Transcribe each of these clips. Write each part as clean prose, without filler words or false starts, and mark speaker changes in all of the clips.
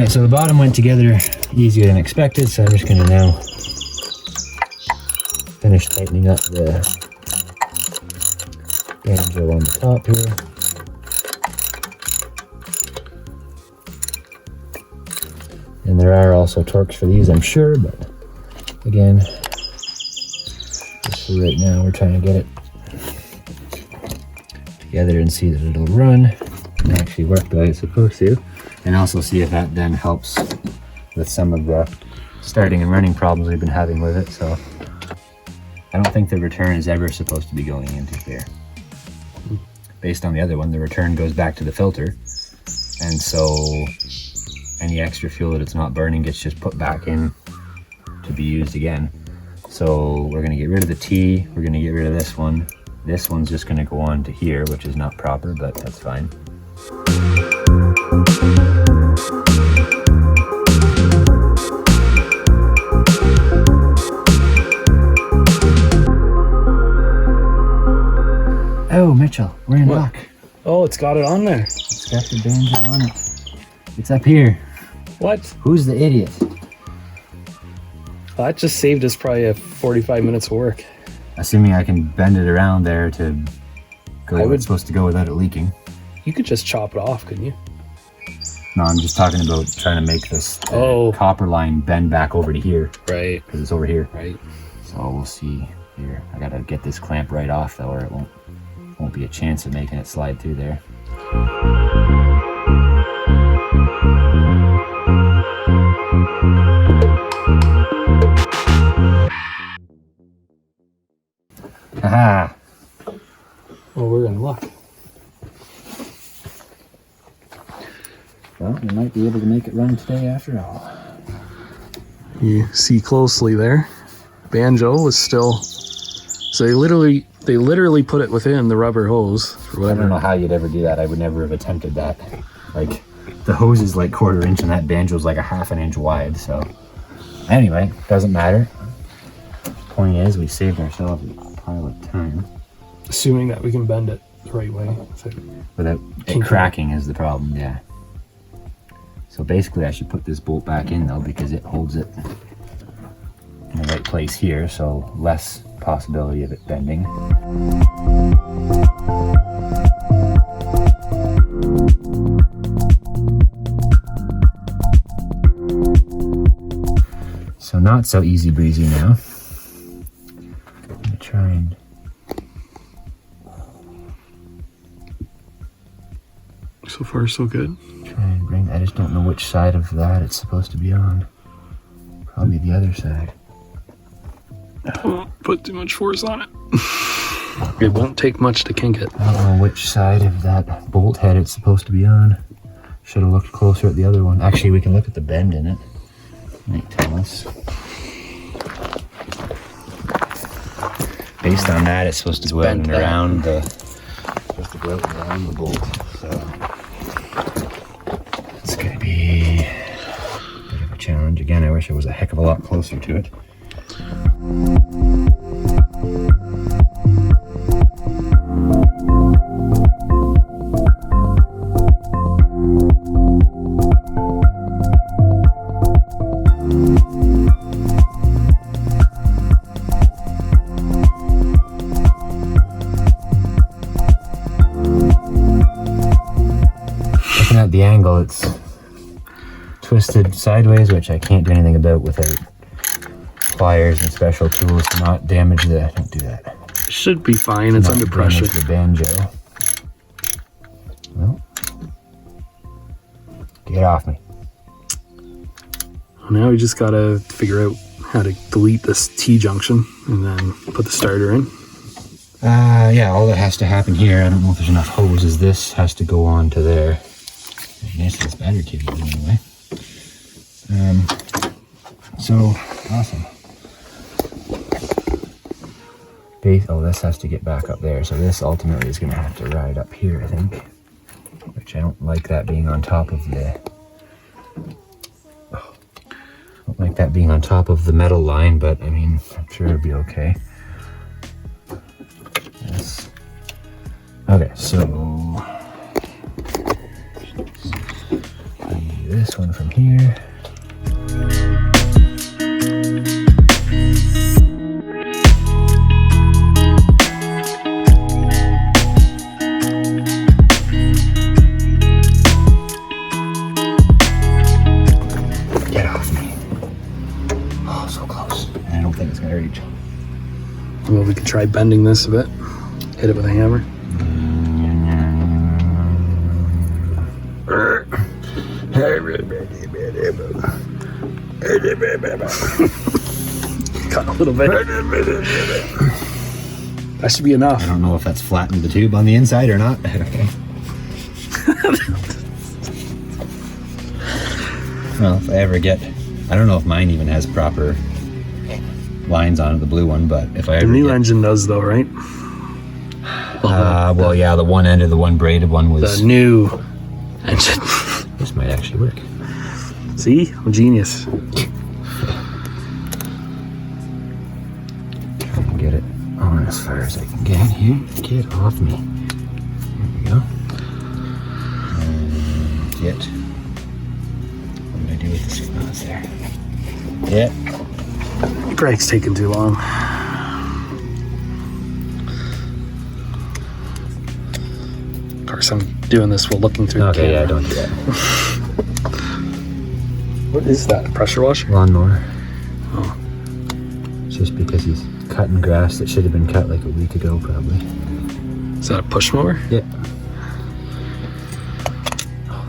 Speaker 1: right, so the bottom went together easier than expected, so I'm just gonna now finish tightening up the banjo on the top here. And there are also torques for these, I'm sure, but again, just for right now, we're trying to get it together and see that it'll run and actually work the way it's supposed to, and also see if that then helps with some of the starting and running problems we've been having with it. So I don't think the return is ever supposed to be going into here. Based on the other one, the return goes back to the filter, and so any extra fuel that it's not burning gets just put back in to be used again. So we're gonna get rid of the T, we're gonna get rid of this one. This one's just gonna go on to here, which is not proper, but that's fine. Oh, Mitchell, we're in luck.
Speaker 2: Oh, it's got it on there.
Speaker 1: It's got the banjo on it. It's up here.
Speaker 2: What?
Speaker 1: Who's the idiot?
Speaker 2: Well, that just saved us probably 45 minutes of work.
Speaker 1: Assuming I can bend it around there to go where it's supposed to go without it leaking.
Speaker 2: You could just chop it off, couldn't you?
Speaker 1: No, I'm just talking about trying to make this copper line bend back over to here.
Speaker 2: Right.
Speaker 1: Because it's over here.
Speaker 2: Right.
Speaker 1: So we'll see here. I gotta get this clamp right off though, or it won't be a chance of making it slide through there. Aha!
Speaker 2: Well, we're in luck.
Speaker 1: Well, we might be able to make it run today after all.
Speaker 2: You see closely there, banjo was still, so they literally put it within the rubber hose or whatever.
Speaker 1: I don't know how you'd ever do that. I would never have attempted that. Like, the hose is like 1/4 inch and that banjo's like 1/2 inch wide, so anyway, doesn't matter. Point is, we saved ourselves a pile of time.
Speaker 2: Assuming that we can bend it the right way.
Speaker 1: Without it cracking is the problem, yeah. So basically I should put this bolt back in though, because it holds it in the right place here, so less possibility of it bending. So not so easy breezy now. I'm gonna try and
Speaker 2: so far so good.
Speaker 1: Try and bring, I just don't know which side of that it's supposed to be on. Probably the other side.
Speaker 2: Don't put too much force on it. It won't take much to kink it.
Speaker 1: I don't know which side of that bolt head it's supposed to be on. Should have looked closer at the other one. Actually, we can look at the bend in it. Might tell us. Based on that, it's supposed to go out and around the bolt. So it's gonna be a bit of a challenge. Again, I wish I was a heck of a lot closer to it. Looking at the angle, it's twisted sideways, which I can't do anything about without pliers and special tools to not damage the, don't do that.
Speaker 2: Should be fine, it's under pressure.
Speaker 1: The banjo. Well, get off me.
Speaker 2: Now we just gotta figure out how to delete this T-junction and then put the starter in.
Speaker 1: Yeah, all that has to happen here, I don't know if there's enough hose, is this has to go on to there. I guess it's better to do anyway. So, awesome. Oh, this has to get back up there, so this ultimately is going to have to ride up here, I think. Which I don't like that being on top of the... Oh, I don't like that being on top of the metal line, but I mean, I'm sure it'll be okay. Yes. Okay, so... this one from here. Get off me. Oh, so close. And I don't think it's gonna reach.
Speaker 2: Well, we could try bending this a bit. Hit it with a hammer. Cut a little bit. That should be enough.
Speaker 1: I don't know if that's flattened the tube on the inside or not. Well, if I ever get, I don't know if mine even has proper lines on it, the blue one, but if I ever
Speaker 2: The new engine does though, right?
Speaker 1: well, yeah, the one end of the one braided one was
Speaker 2: The new engine.
Speaker 1: This might actually work.
Speaker 2: See? I'm genius.
Speaker 1: Try and get it on as far as I can get here. Get off me. There we go. And get. What did I do with the signal? It's there. Yeah.
Speaker 2: Brake's taking too long. Of course, I'm doing this while looking through the
Speaker 1: Okay,
Speaker 2: camera.
Speaker 1: yeah, don't do that.
Speaker 2: What is that? A pressure washer?
Speaker 1: Lawnmower.
Speaker 2: Oh.
Speaker 1: It's just because he's cutting grass that should have been cut like a week ago, probably.
Speaker 2: Is that a push mower?
Speaker 1: Yeah. Oh,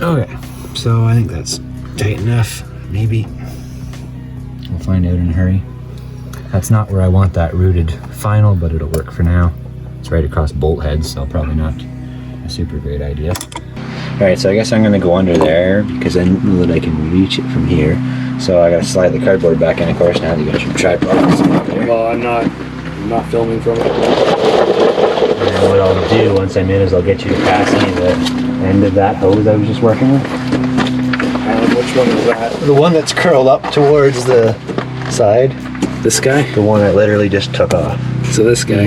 Speaker 1: God. Okay, so I think that's tight enough. Maybe. We'll find out in a hurry. That's not where I want that rooted final, but it'll work for now. It's right across bolt heads, so probably not a super great idea. Alright, so I guess I'm going to go under there because I don't know that I can reach it from here. So I got to slide the cardboard back in, of course, now that you got your tripod.
Speaker 2: Well, I'm not filming from it.
Speaker 1: And what I'll do once I'm in is I'll get you to pass me the end of that hose I was just working with.
Speaker 2: Which one is that?
Speaker 1: The one that's curled up towards the side.
Speaker 2: This guy?
Speaker 1: The one I literally just took off.
Speaker 2: So this guy?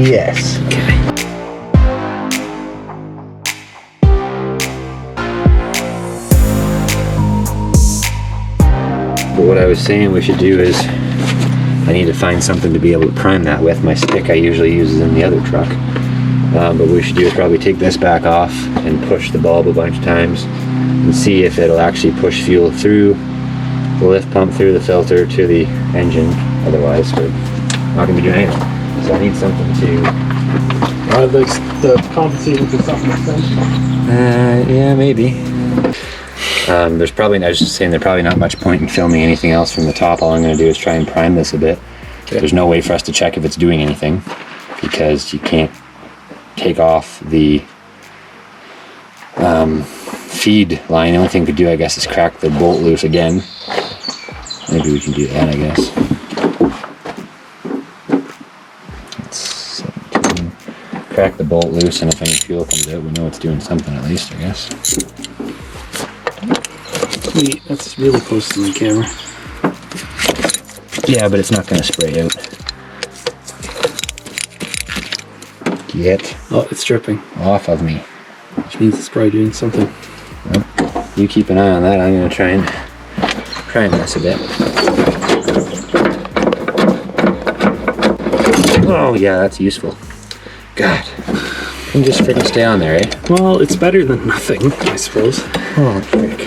Speaker 1: Yes.
Speaker 2: Okay.
Speaker 1: But what I was saying we should do is I need to find something to be able to prime that with. My stick I usually use is in the other truck. But what we should do is probably take this back off and push the bulb a bunch of times and see if it'll actually push fuel through the lift pump, through the filter to the engine. Otherwise we're not going to be doing anything. So I need something to...
Speaker 2: The compensating for something like that?
Speaker 1: yeah, maybe. There's probably, I was just saying, there's probably not much point in filming anything else from the top. All I'm going to do is try and prime this a bit.
Speaker 2: Okay.
Speaker 1: There's no way for us to check if it's doing anything because you can't take off the feed line. The only thing we could do, I guess, is crack the bolt loose again. Maybe we can do that, I guess. Let's 17. Crack the bolt loose, and if any fuel comes out, we know it's doing something at least, I guess.
Speaker 2: Sweet, that's really close to the camera.
Speaker 1: Yeah, but it's not going to spray out. Get
Speaker 2: Oh, it's dripping,
Speaker 1: off of me.
Speaker 2: which means it's probably doing something.
Speaker 1: Well, you keep an eye on that. I'm going to try and prime this a bit. Oh, yeah, that's useful. God. You can just freaking stay on there, eh?
Speaker 2: Well, it's better than nothing, I suppose.
Speaker 1: Oh, frick.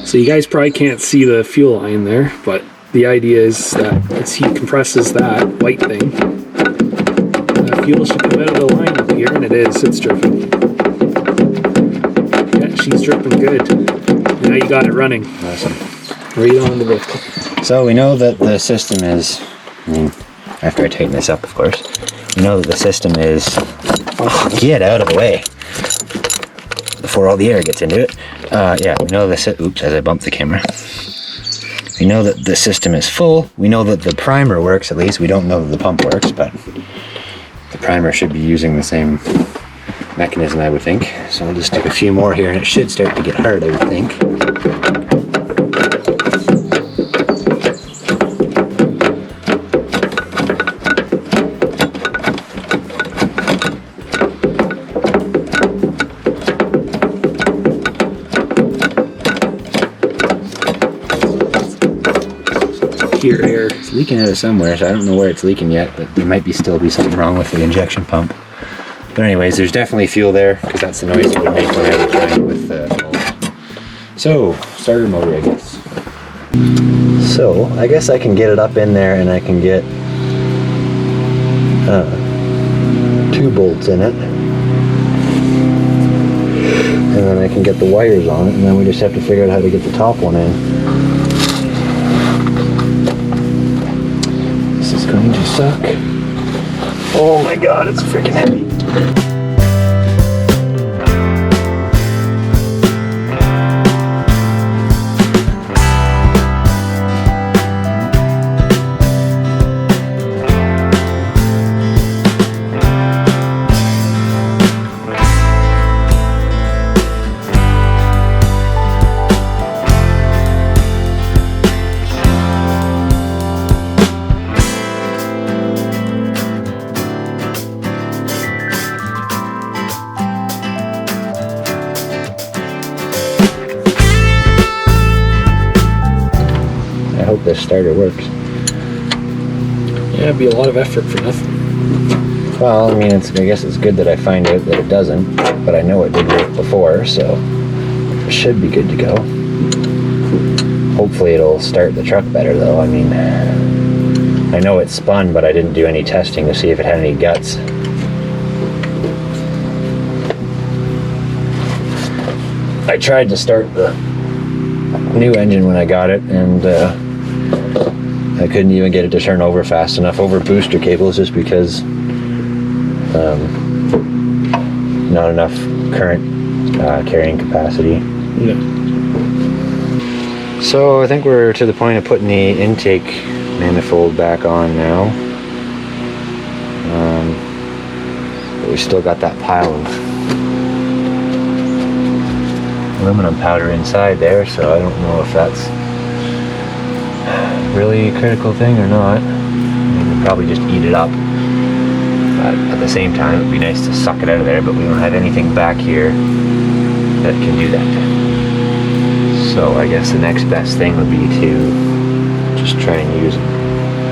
Speaker 2: So you guys probably can't see the fuel line there, but the idea is that as he compresses that white thing, the fuel should come out of the line up here, and it is. It's dripping. Yeah, she's dripping good. Now you got it running.
Speaker 1: Awesome.
Speaker 2: Right on the book.
Speaker 1: So we know that the system is, I mean, after I tighten this up, of course, we know that the system is, oh, get out of the way before all the air gets into it. Yeah, we know this, oops, as I bumped the camera. We know that the system is full. We know that the primer works, at least. We don't know that the pump works, but the primer should be using the same mechanism, I would think. So I'll just do a few more here, and it should start to get hard, I would think.
Speaker 2: here air.
Speaker 1: It's leaking out of somewhere, so I don't know where it's leaking yet, but there might still be something wrong with the injection pump. But anyways, there's definitely fuel there, because that's the noise it would make when I was trying it with the motor. So, starter motor, I guess. So, I guess I can get it up in there and I can get 2 bolts in it. And then I can get the wires on it, and then we just have to figure out how to get the top one in. This is going to suck. Oh my god, it's freaking heavy. I hope this starter works.
Speaker 2: Yeah, it'd be a lot of effort for nothing.
Speaker 1: Well, I mean, I guess it's good that I find out that it doesn't, but I know it did work before, so it should be good to go. Hopefully it'll start the truck better though. I mean, I know it spun, but I didn't do any testing to see if it had any guts. I tried to start the new engine when I got it, and I couldn't even get it to turn over fast enough over booster cables, just because not enough current carrying capacity.
Speaker 2: Yeah.
Speaker 1: So I think we're to the point of putting the intake manifold back on now. But we still got that pile of aluminum powder inside there, so I don't know if that's really a critical thing or not. I mean, we'll probably just eat it up. But at the same time, it would be nice to suck it out of there, but we don't have anything back here that can do that. So I guess the next best thing would be to just try and use a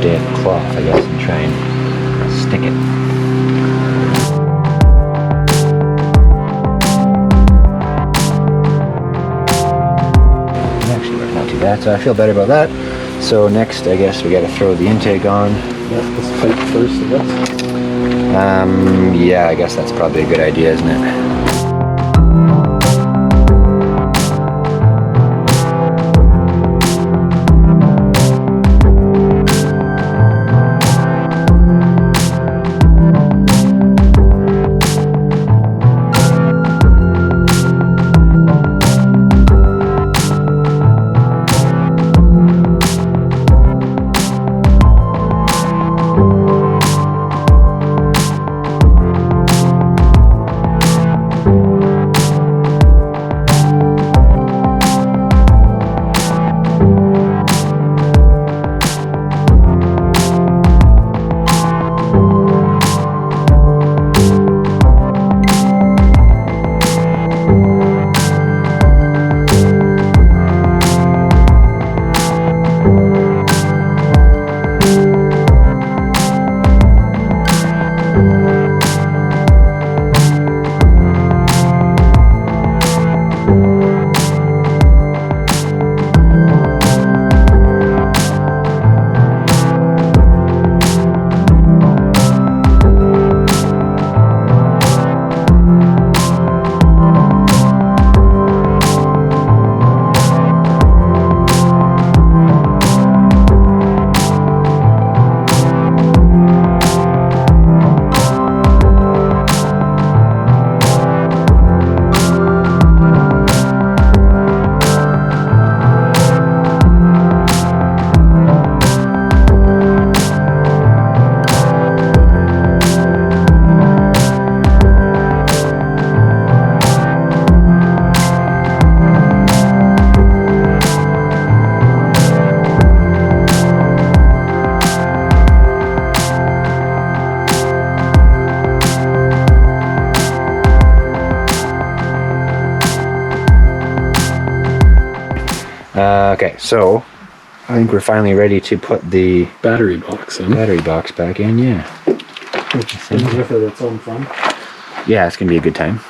Speaker 1: damp cloth, I guess, and try and stick it. Actually worked not too bad, so I feel better about that. So next, I guess we got to throw the intake on.
Speaker 2: Yeah, let's pipe first, I guess.
Speaker 1: Yeah, I guess that's probably a good idea, isn't it? Okay, so I think we're finally ready to put the
Speaker 2: Battery box in.
Speaker 1: battery box back in, yeah.
Speaker 2: Comes with its own fun.
Speaker 1: Yeah, it's gonna be a good time.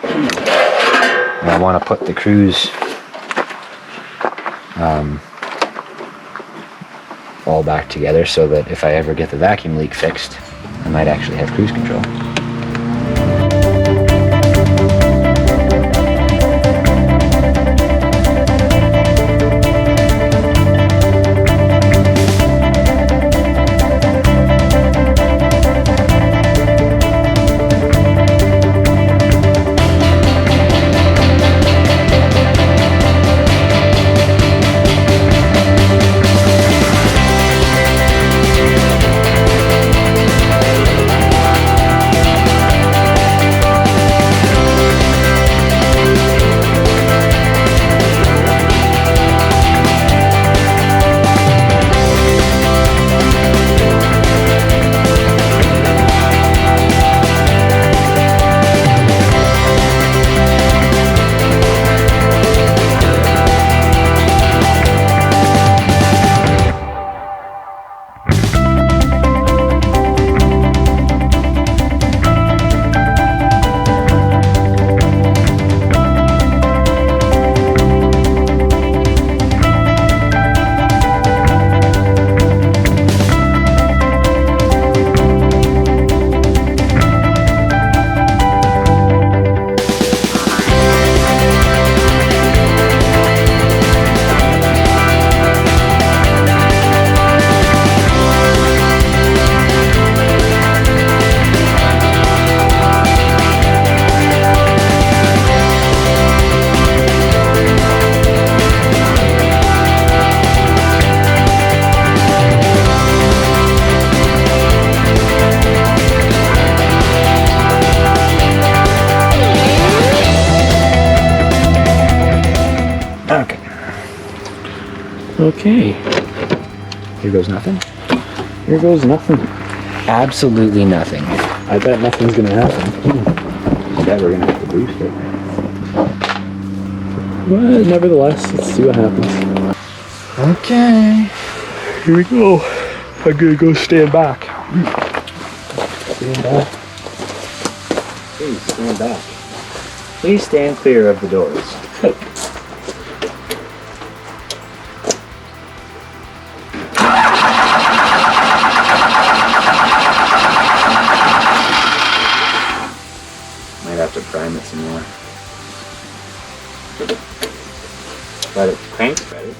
Speaker 1: And I want to put the cruise all back together so that if I ever get the vacuum leak fixed, I might actually have cruise control.
Speaker 2: Okay.
Speaker 1: Here goes nothing.
Speaker 2: Here goes nothing.
Speaker 1: Absolutely nothing.
Speaker 2: I bet nothing's gonna happen.
Speaker 1: I bet we're gonna have to boost it.
Speaker 2: But nevertheless, let's see what happens.
Speaker 1: Okay.
Speaker 2: Here we go. I'm gonna go stand back.
Speaker 1: Stand back. Please stand back. Please stand clear of the doors. Might have to prime it some more. But it's cranked ready.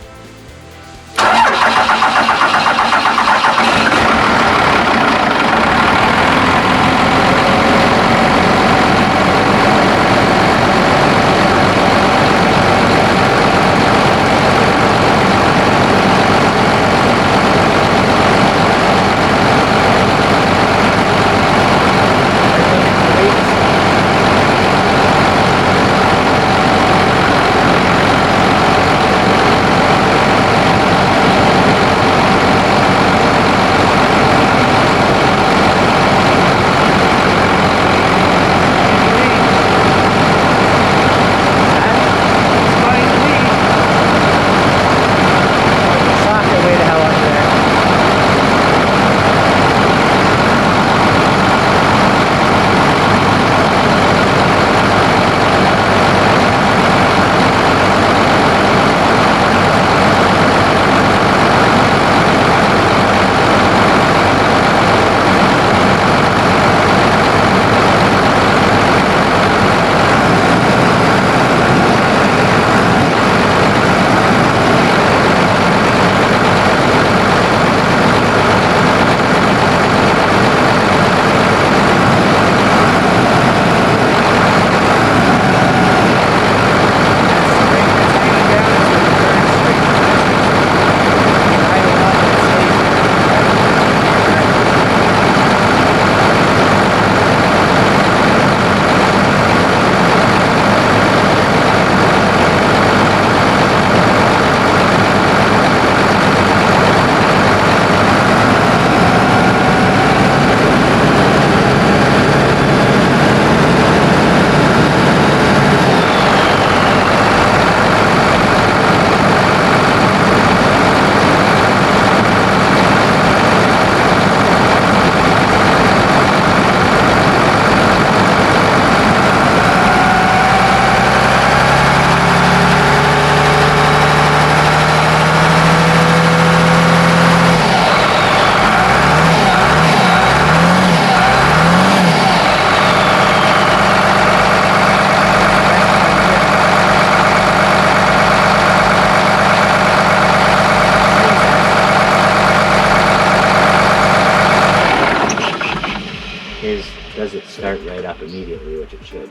Speaker 1: does it start right up immediately, which it should.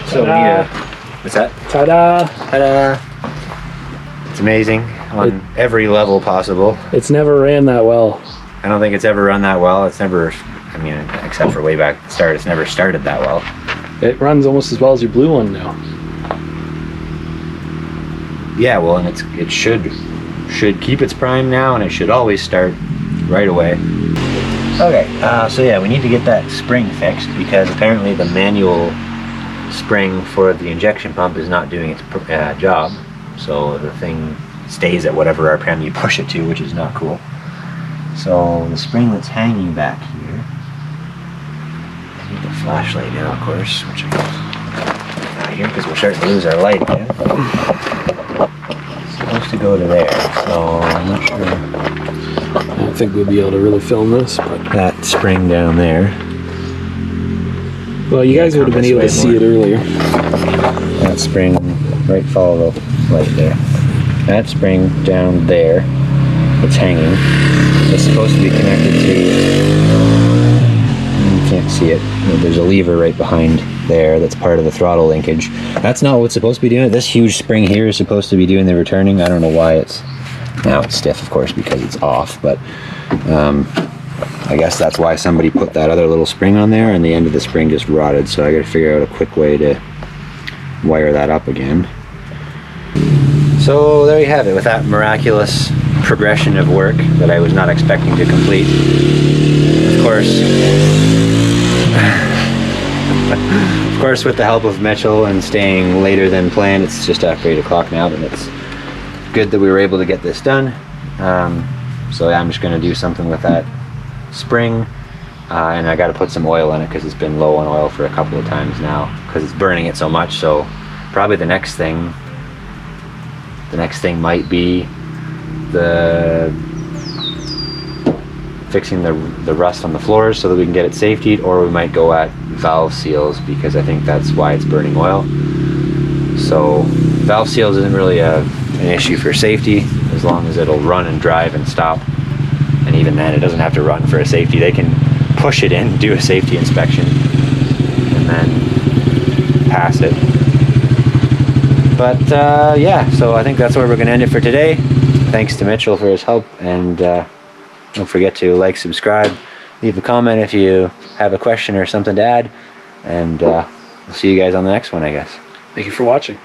Speaker 1: So we need a, what's that?
Speaker 2: Ta-da!
Speaker 1: Ta-da! It's amazing on every level possible.
Speaker 2: It's never ran that well.
Speaker 1: I don't think it's ever run that well. It's never, I mean, except for way back at the start, it's never started that well.
Speaker 2: It runs almost as well as your blue one now.
Speaker 1: Yeah, well, and it should keep its prime now, and it should always start right away. Okay, so yeah, we need to get that spring fixed because apparently the manual spring for the injection pump is not doing its job. So the thing stays at whatever RPM you push it to, which is not cool. So the spring that's hanging back here, I need the flashlight now, of course, which I got out here because we're starting to lose our light again. It's supposed to go to there, so I'm not sure.
Speaker 2: I don't think we'll be able to really film this, but
Speaker 1: That spring down there.
Speaker 2: well, you guys would have been able to see it earlier.
Speaker 1: That spring, right, follow the light there. That spring down there, it's hanging. It's supposed to be connected to, you can't see it, there's a lever right behind there that's part of the throttle linkage. That's not what's supposed to be doing it. This huge spring here is supposed to be doing the returning. I don't know why it's, now it's stiff, of course, because it's off, but I guess that's why somebody put that other little spring on there and the end of the spring just rotted, so I gotta figure out a quick way to wire that up again. So there you have it, with that miraculous progression of work that I was not expecting to complete. Of course, with the help of Mitchell and staying later than planned, it's just after 8 o'clock now, and it's good that we were able to get this done. So yeah, I'm just gonna do something with that spring, and I got to put some oil in it because it's been low on oil for a couple of times now because it's burning it so much. So probably the next thing might be fixing the rust on the floors so that we can get it safetied, or we might go at valve seals because I think that's why it's burning oil. So valve seals isn't really an issue for safety as long as it'll run and drive and stop. And even then, it doesn't have to run for a safety. They can push it in, do a safety inspection, and then pass it. But yeah, so I think that's where we're going to end it for today. Thanks to Mitchell for his help, and don't forget to like, subscribe, leave a comment if you have a question or something to add, and we'll see you guys on the next one, I guess.
Speaker 2: Thank you for watching.